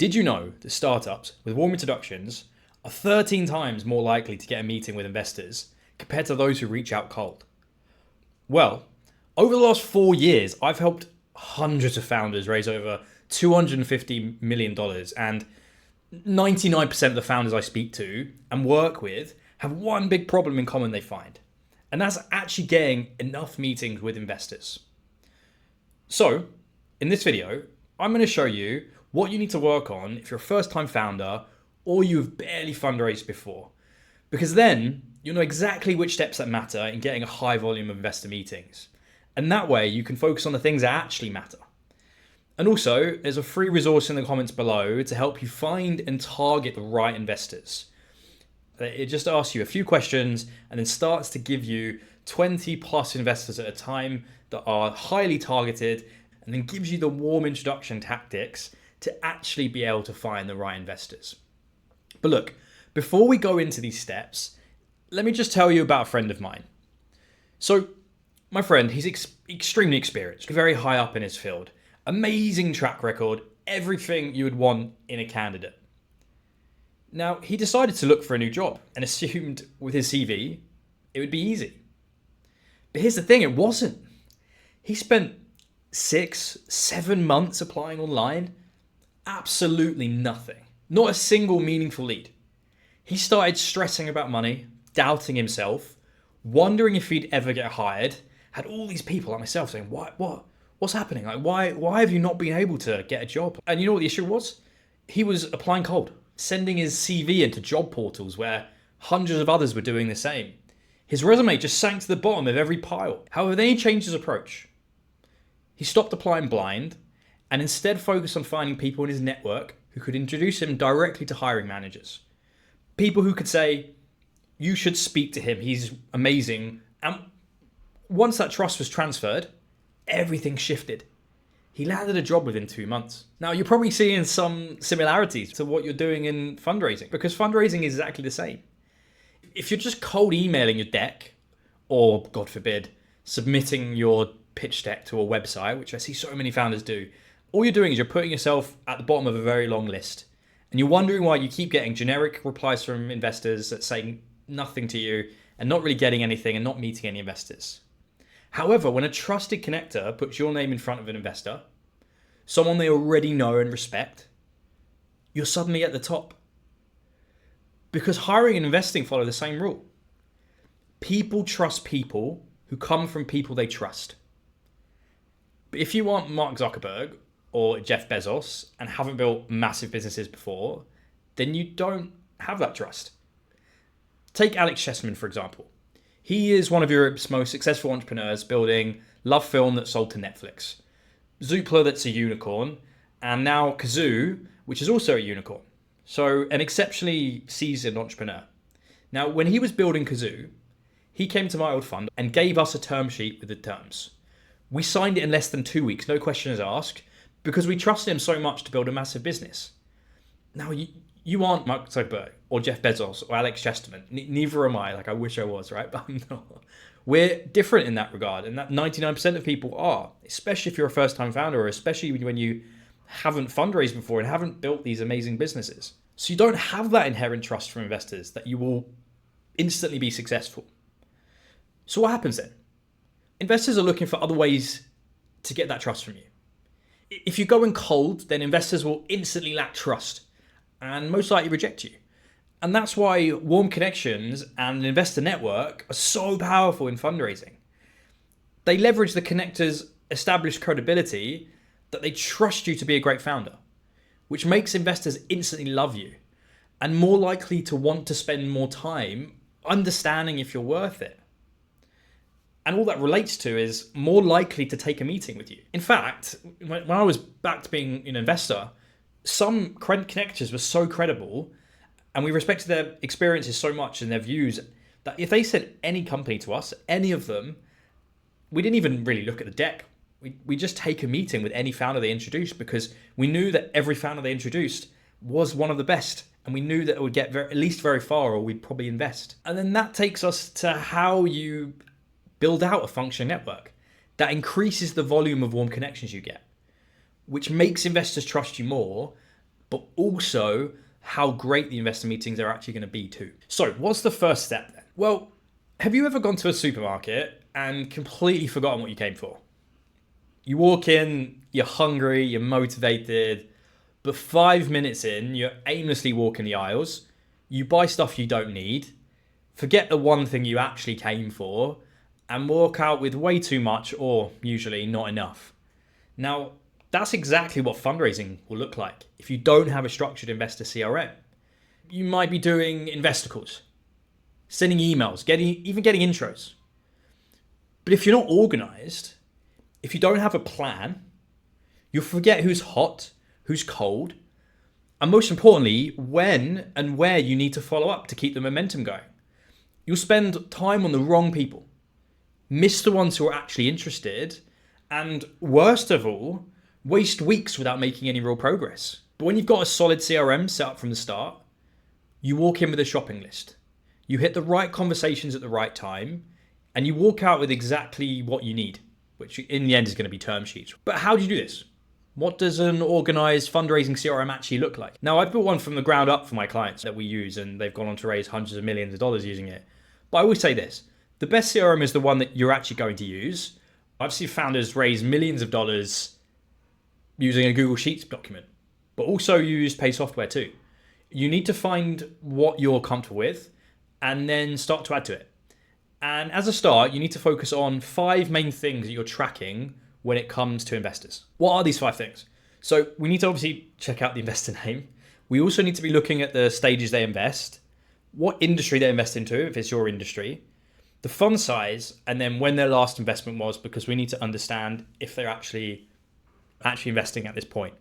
Did you know that startups with warm introductions are 13 times more likely to get a meeting with investors compared to those who reach out cold? Well, over the last 4 years, I've helped hundreds of founders raise over $250 million, and 99% of the founders I speak to and work with have one big problem in common they find, and that's actually getting enough meetings with investors. So, in this video, I'm going to show you what you need to work on if you're a first-time founder or you've barely fundraised before, because then you'll know exactly which steps that matter in getting a high volume of investor meetings. And that way you can focus on the things that actually matter. And also, there's a free resource in the comments below to help you find and target the right investors. It just asks you a few questions and then starts to give you 20 plus investors at a time that are highly targeted, and then gives you the warm introduction tactics to actually be able to find the right investors. But look, before we go into these steps, let me just tell you about a friend of mine. So my friend, he's extremely experienced, very high up in his field, amazing track record, everything you would want in a candidate. Now, he decided to look for a new job and assumed with his CV, it would be easy. But here's the thing, it wasn't. He spent 6-7 months applying online, absolutely nothing, not a single meaningful lead. He started stressing about money, doubting himself, wondering if he'd ever get hired, had all these people like myself saying, what's happening? Like, why have you not been able to get a job? And you know what the issue was? He was applying cold, sending his CV into job portals where hundreds of others were doing the same. His resume just sank to the bottom of every pile. However, then he changed his approach. He stopped applying blind and instead focused on finding people in his network who could introduce him directly to hiring managers. People who could say, you should speak to him, he's amazing. And once that trust was transferred, everything shifted. He landed a job within 2 months. Now, you're probably seeing some similarities to what you're doing in fundraising, because fundraising is exactly the same. If you're just cold emailing your deck, or God forbid, submitting your pitch deck to a website, which I see so many founders do, all you're doing is you're putting yourself at the bottom of a very long list. And you're wondering why you keep getting generic replies from investors that say nothing to you and not really getting anything and not meeting any investors. However, when a trusted connector puts your name in front of an investor, someone they already know and respect, you're suddenly at the top. Because hiring and investing follow the same rule. People trust people who come from people they trust. But if you aren't Mark Zuckerberg or Jeff Bezos and haven't built massive businesses before, then you don't have that trust. Take Alex Chessman, for example. He is one of Europe's most successful entrepreneurs, building Love Film that sold to Netflix, Zoopla that's a unicorn, and now Kazoo, which is also a unicorn. So an exceptionally seasoned entrepreneur. Now, when he was building Kazoo, he came to my old fund and gave us a term sheet with the terms. We signed it in less than 2 weeks, no questions asked, because we trusted him so much to build a massive business. Now, you aren't Mark Zuckerberg or Jeff Bezos or Alex Chesterman. Neither am I. Like, I wish I was, right? But I'm not. We're different in that regard, and that 99% of people are, especially if you're a first-time founder, or especially when you haven't fundraised before and haven't built these amazing businesses. So you don't have that inherent trust from investors that you will instantly be successful. So what happens then? Investors are looking for other ways to get that trust from you. If you go in cold, then investors will instantly lack trust and most likely reject you. And that's why warm connections and an investor network are so powerful in fundraising. They leverage the connector's established credibility that they trust you to be a great founder, which makes investors instantly love you and more likely to want to spend more time understanding if you're worth it. And all that relates to is more likely to take a meeting with you. In fact, when I was back to being an investor, some connectors were so credible and we respected their experiences so much and their views that if they sent any company to us, any of them, we didn't even really look at the deck. We just take a meeting with any founder they introduced because we knew that every founder they introduced was one of the best. And we knew that it would get at least very far, or we'd probably invest. And then that takes us to how you build out a functioning network that increases the volume of warm connections you get, which makes investors trust you more but also how great the investor meetings are actually going to be too. So what's the first step then? Well, have you ever gone to a supermarket and completely forgotten what you came for? You walk in, you're hungry, you're motivated, but 5 minutes in, you're aimlessly walking the aisles, you buy stuff you don't need, forget the one thing you actually came for, and walk out with way too much or usually not enough. Now, that's exactly what fundraising will look like if you don't have a structured investor CRM. You might be doing investor calls, sending emails, even getting intros. But if you're not organized, if you don't have a plan, you'll forget who's hot, who's cold, and most importantly, when and where you need to follow up to keep the momentum going. You'll spend time on the wrong people, miss the ones who are actually interested, and worst of all, waste weeks without making any real progress. But when you've got a solid CRM set up from the start, you walk in with a shopping list. You hit the right conversations at the right time, and you walk out with exactly what you need, which in the end is going to be term sheets. But how do you do this? What does an organized fundraising CRM actually look like? Now, I've built one from the ground up for my clients that we use, and they've gone on to raise hundreds of millions of dollars using it. But I always say this, the best CRM is the one that you're actually going to use. I've seen founders raise millions of dollars using a Google Sheets document, but also use paid software too. You need to find what you're comfortable with and then start to add to it. And as a start, you need to focus on 5 main things that you're tracking when it comes to investors. What are these 5 things? So we need to obviously check out the investor name. We also need to be looking at the stages they invest, what industry they invest into, if it's your industry, the fund size, and then when their last investment was, because we need to understand if they're actually investing at this point.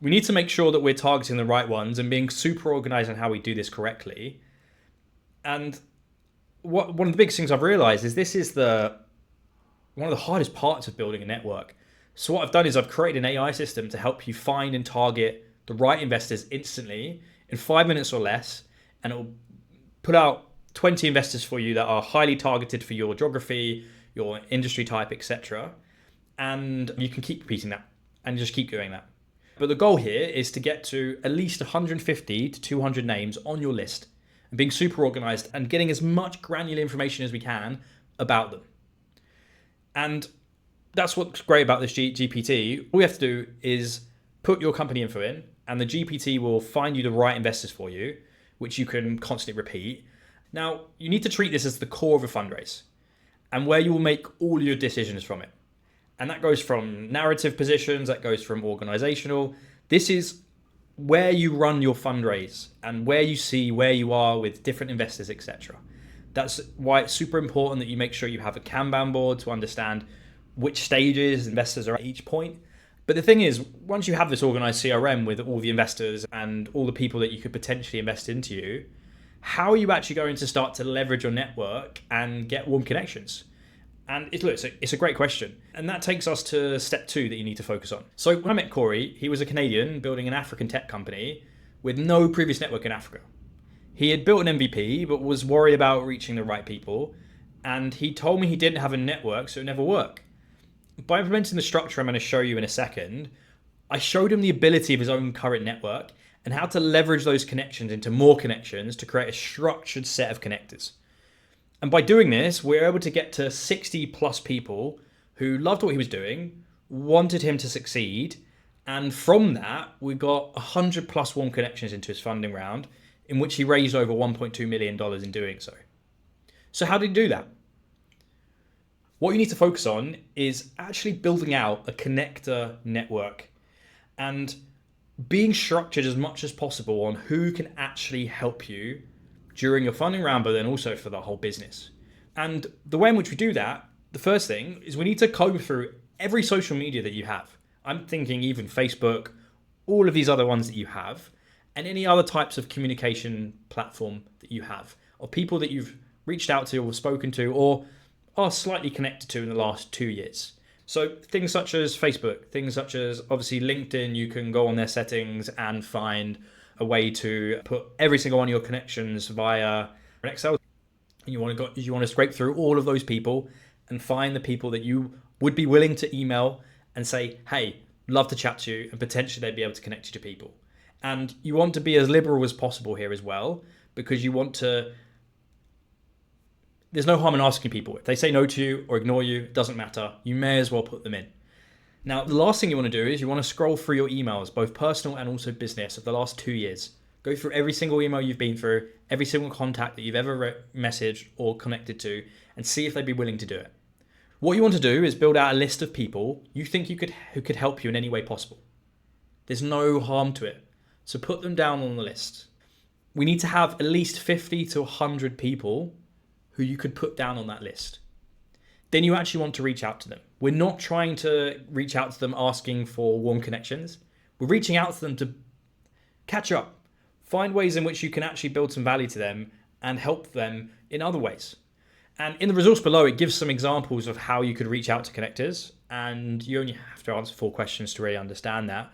We need to make sure that we're targeting the right ones and being super organized on how we do this correctly. And one of the biggest things I've realized is this is one of the hardest parts of building a network. So what I've done is I've created an AI system to help you find and target the right investors instantly in 5 minutes or less, and it will put out 20 investors for you that are highly targeted for your geography, your industry type, etc. And you can keep repeating that and just keep doing that. But the goal here is to get to at least 150 to 200 names on your list and being super organized and getting as much granular information as we can about them. And that's what's great about this GPT. All you have to do is put your company info in, and the GPT will find you the right investors for you, which you can constantly repeat. Now, you need to treat this as the core of a fundraise and where you will make all your decisions from it. And that goes from narrative positions, that goes from organizational. This is where you run your fundraise and where you see where you are with different investors, etc. That's why it's super important that you make sure you have a Kanban board to understand which stages investors are at each point. But the thing is, once you have this organized CRM with all the investors and all the people that you could potentially invest into you, how are you actually going to start to leverage your network and get warm connections? And it's a great question. And that takes us to step 2 that you need to focus on. So when I met Corey, he was a Canadian building an African tech company with no previous network in Africa. He had built an MVP, but was worried about reaching the right people. And he told me he didn't have a network, so it would never work. By implementing the structure I'm going to show you in a second, I showed him the ability of his own current network and how to leverage those connections into more connections to create a structured set of connectors. And by doing this, we're able to get to 60 plus people who loved what he was doing, wanted him to succeed. And from that, we got 100 plus warm connections into his funding round, in which he raised over $1.2 million in doing so. So how did he do that? What you need to focus on is actually building out a connector network and being structured as much as possible on who can actually help you during your funding round, but then also for the whole business. And the way in which we do that, the first thing is we need to comb through every social media that you have. I'm thinking even Facebook, all of these other ones that you have, and any other types of communication platform that you have, or people that you've reached out to or spoken to or are slightly connected to in the last 2 years. So things such as Facebook, things such as obviously LinkedIn, you can go on their settings and find a way to put every single one of your connections via an Excel. You want to scrape through all of those people and find the people that you would be willing to email and say, hey, love to chat to you, and potentially they'd be able to connect you to people. And you want to be as liberal as possible here as well, because you want to. There's no harm in asking people. If they say no to you or ignore you, it doesn't matter. You may as well put them in. Now, the last thing you want to do is you want to scroll through your emails, both personal and also business, of the last 2 years. Go through every single email you've been through, every single contact that you've ever messaged or connected to, and see if they'd be willing to do it. What you want to do is build out a list of people you think who could help you in any way possible. There's no harm to it. So put them down on the list. We need to have at least 50 to 100 people who you could put down on that list. Then you actually want to reach out to them. We're not trying to reach out to them asking for warm connections. We're reaching out to them to catch up, find ways in which you can actually build some value to them and help them in other ways. And in the resource below, it gives some examples of how you could reach out to connectors, and you only have to answer 4 questions to really understand that.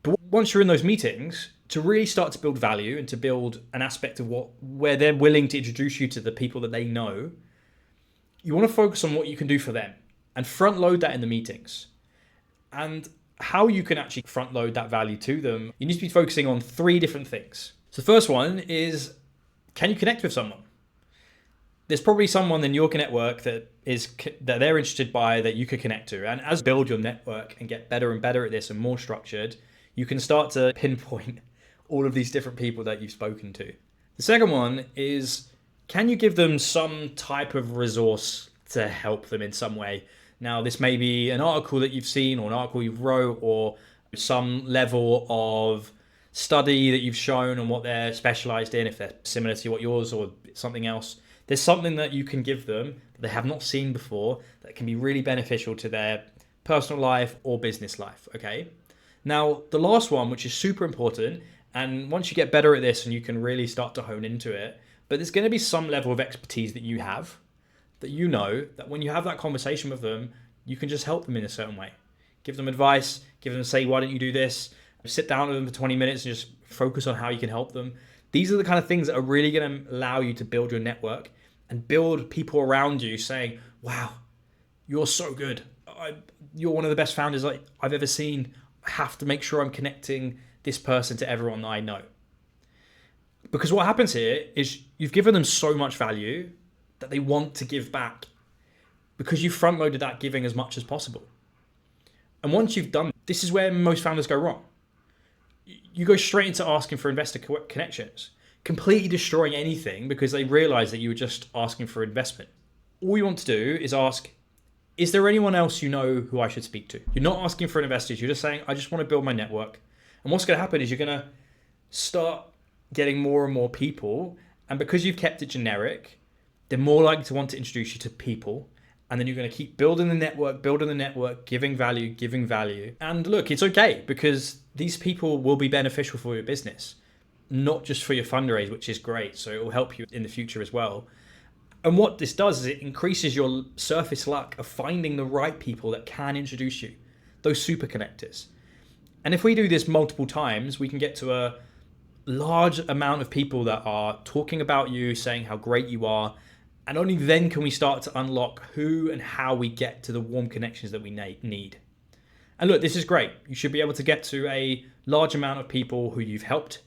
But once you're in those meetings, to really start to build value and to build an aspect of where they're willing to introduce you to the people that they know, you want to focus on what you can do for them and front load that in the meetings. And how you can actually front load that value to them, you need to be focusing on 3 different things. So the first one is, can you connect with someone? There's probably someone in your network that they're interested by that you could connect to. And as you build your network and get better and better at this and more structured, you can start to pinpoint all of these different people that you've spoken to. The second one is, can you give them some type of resource to help them in some way? Now, this may be an article that you've seen or an article you've wrote or some level of study that you've shown on what they're specialized in, if they're similar to what yours or something else. There's something that you can give them that they have not seen before that can be really beneficial to their personal life or business life, okay? Now, the last one, which is super important, and once you get better at this and you can really start to hone into it, but there's going to be some level of expertise that you have, that you know, that when you have that conversation with them, you can just help them in a certain way. Give them advice, say, why don't you do this? Sit down with them for 20 minutes and just focus on how you can help them. These are the kind of things that are really going to allow you to build your network and build people around you saying, wow, you're so good. You're one of the best founders I've ever seen. I have to make sure I'm connecting this person to everyone that I know. Because what happens here is you've given them so much value that they want to give back because you front loaded that giving as much as possible. And once you've done, this is where most founders go wrong. You go straight into asking for investor connections, completely destroying anything because they realize that you were just asking for investment. All you want to do is ask, is there anyone else you know who I should speak to? You're not asking for investors. You're just saying, I just want to build my network. And what's going to happen is you're going to start getting more and more people. And because you've kept it generic, they're more likely to want to introduce you to people. And then you're going to keep building the network, giving value. And look, it's okay because these people will be beneficial for your business, not just for your fundraise, which is great. So it will help you in the future as well. And what this does is it increases your surface luck of finding the right people that can introduce you, those super connectors. And if we do this multiple times, we can get to a large amount of people that are talking about you, saying how great you are. And only then can we start to unlock who and how we get to the warm connections that we need. And look, this is great. You should be able to get to a large amount of people who you've helped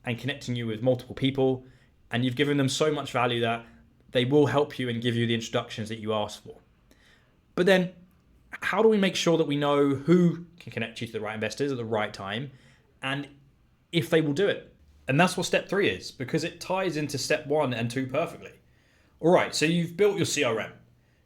and connecting you with multiple people. And you've given them so much value that they will help you and give you the introductions that you ask for. But then, how do we make sure that we know who can connect you to the right investors at the right time and if they will do it? And that's what step 3 is, because it ties into step 1 and 2 perfectly. All right, so you've built your CRM.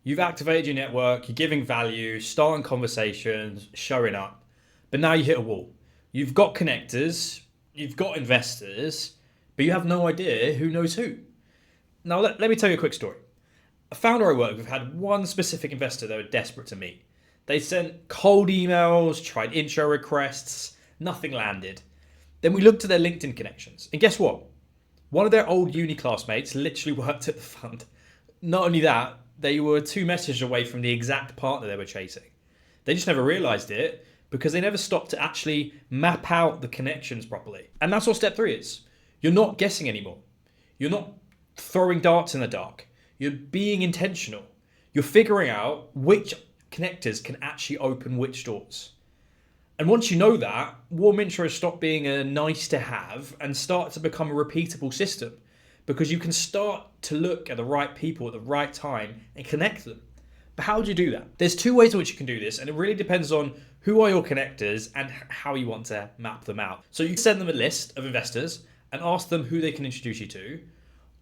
You've activated your network, you're giving value, starting conversations, showing up. But now you hit a wall. You've got connectors, you've got investors, but you have no idea who knows who. Now, let me tell you a quick story. A founder I work with had one specific investor they were desperate to meet. They sent cold emails, tried intro requests, nothing landed. Then we looked at their LinkedIn connections. And guess what? One of their old uni classmates literally worked at the fund. Not only that, they were 2 messages away from the exact partner they were chasing. They just never realized it because they never stopped to actually map out the connections properly. And that's what step 3 is. You're not guessing anymore. You're not throwing darts in the dark. You're being intentional. You're figuring out which connectors can actually open which doors. And once you know that, warm intros stop being a nice to have and start to become a repeatable system, because you can start to look at the right people at the right time and connect them. But how do you do that? There's two ways in which you can do this, and it really depends on who are your connectors and how you want to map them out. So you can send them a list of investors and ask them who they can introduce you to,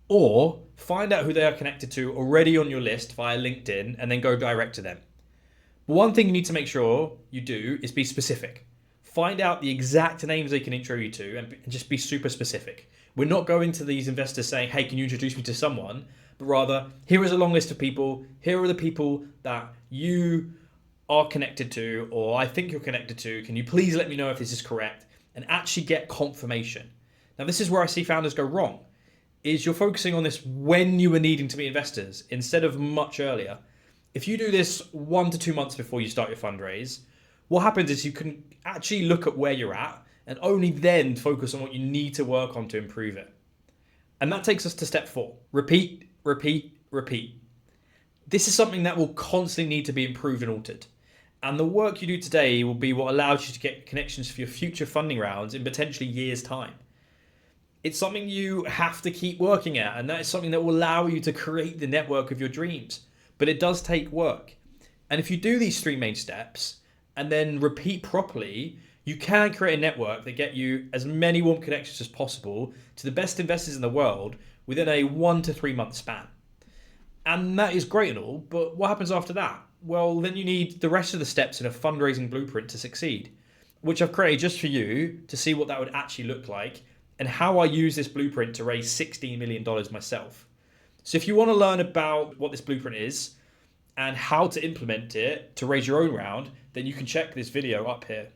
or find out who they are connected to already on your list via LinkedIn and then go direct to them. But one thing you need to make sure you do is be specific. Find out the exact names they can intro you to and just be super specific. We're not going to these investors saying, hey, can you introduce me to someone? But rather, here is a long list of people. Here are the people that you are connected to, or I think you're connected to. Can you please let me know if this is correct? And actually get confirmation. Now, this is where I see founders go wrong, is you're focusing on this when you are needing to meet investors instead of much earlier. If you do this 1 to 2 months before you start your fundraise, what happens is you can actually look at where you're at and only then focus on what you need to work on to improve it. And that takes us to step 4. Repeat, repeat, repeat. This is something that will constantly need to be improved and altered. And the work you do today will be what allows you to get connections for your future funding rounds in potentially years' time. It's something you have to keep working at, and that is something that will allow you to create the network of your dreams. But it does take work. And if you do these 3 main steps and then repeat properly, you can create a network that get you as many warm connections as possible to the best investors in the world within a 1 to 3 month span. And that is great and all, but what happens after that? Well, then you need the rest of the steps in a fundraising blueprint to succeed, which I've created just for you to see what that would actually look like and how I use this blueprint to raise $16 million myself. So if you want to learn about what this blueprint is and how to implement it to raise your own round, then you can check this video up here.